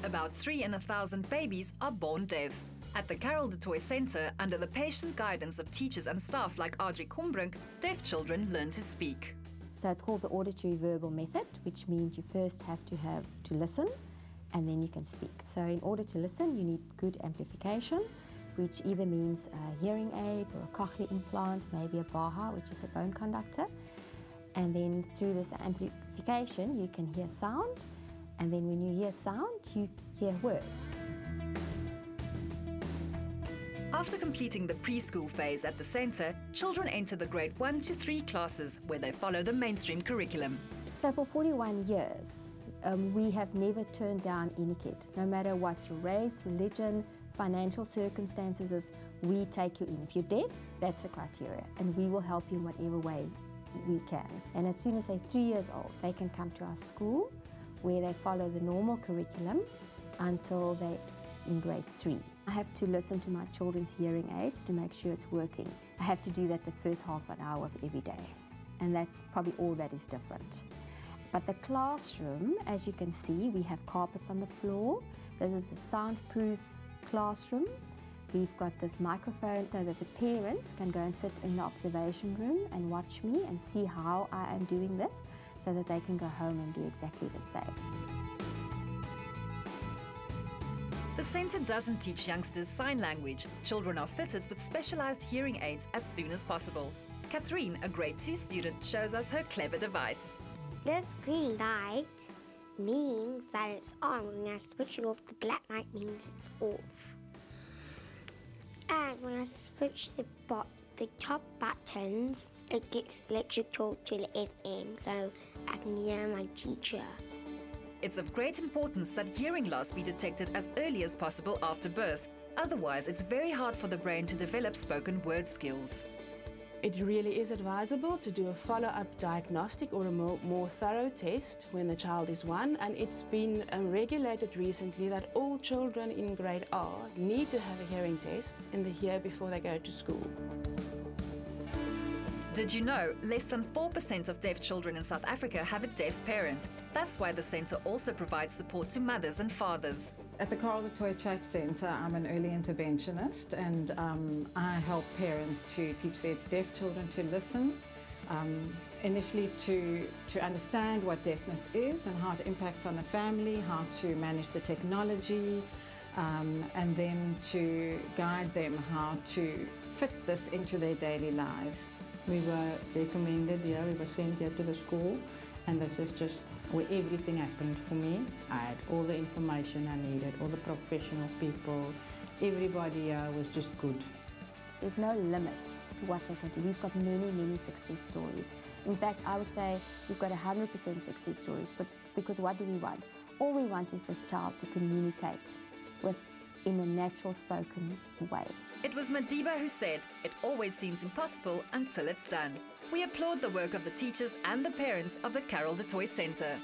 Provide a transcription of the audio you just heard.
About 3 in 1,000 babies are born deaf. At the Carel Toit Centre, under the patient guidance of teachers and staff like Auditory, deaf children learn to speak. So it's called the auditory verbal method, which means you first have to listen and then you can speak. So in order to listen, you need good amplification, which either means hearing aids or a cochlear implant, maybe a Baha, which is a bone conductor. And then through this amplification, you can hear sound. And then when you hear sound, you hear words. After completing the preschool phase at the centre, children enter the grade 1 to 3 classes where they follow the mainstream curriculum. So for 41 years, we have never turned down any kid. No matter what your race, religion, financial circumstances is, we take you in. If you're deaf, that's the criteria, and we will help you in whatever way we can. And as soon as they're 3 years old, they can come to our school where they follow the normal curriculum until they're in grade 3. I have to listen to my children's hearing aids to make sure it's working. I have to do that the first half an hour of every day, and that's probably all that is different. But the classroom, as you can see, we have carpets on the floor. This is a soundproof classroom. We've got this microphone so that the parents can go and sit in the observation room and watch me and see how I am doing this so that they can go home and do exactly the same. The centre doesn't teach youngsters sign language. Children are fitted with specialised hearing aids as soon as possible. Catherine, a grade 2 student, shows us her clever device. This green light means that it's on. When I switch it off, the black light means it's off. And when I switch the top buttons, it gets electrical to the FM, so I can hear my teacher. It's of great importance that hearing loss be detected as early as possible after birth. Otherwise, it's very hard for the brain to develop spoken word skills. It really is advisable to do a follow-up diagnostic or a more thorough test when the child is 1, and it's been regulated recently that all children in grade R need to have a hearing test in the year before they go to school. Did you know less than 4% of deaf children in South Africa have a deaf parent? That's why the centre also provides support to mothers and fathers. At the Carel Toit Centre, I'm an early interventionist, and I help parents to teach their deaf children to listen, initially to understand what deafness is and how it impacts on the family, how to manage the technology, and then to guide them how to fit this into their daily lives. We were recommended here, we were sent here to the school, and this is just where everything happened for me. I had all the information I needed, all the professional people, everybody here was just good. There's no limit to what they can do. We've got many, many success stories. In fact, I would say we've got 100% success stories, but because what do we want? All we want is this child to communicate in a natural spoken way. It was Mandela who said, "It always seems impossible until it's done." We applaud the work of the teachers and the parents of the Carel Toit Centre.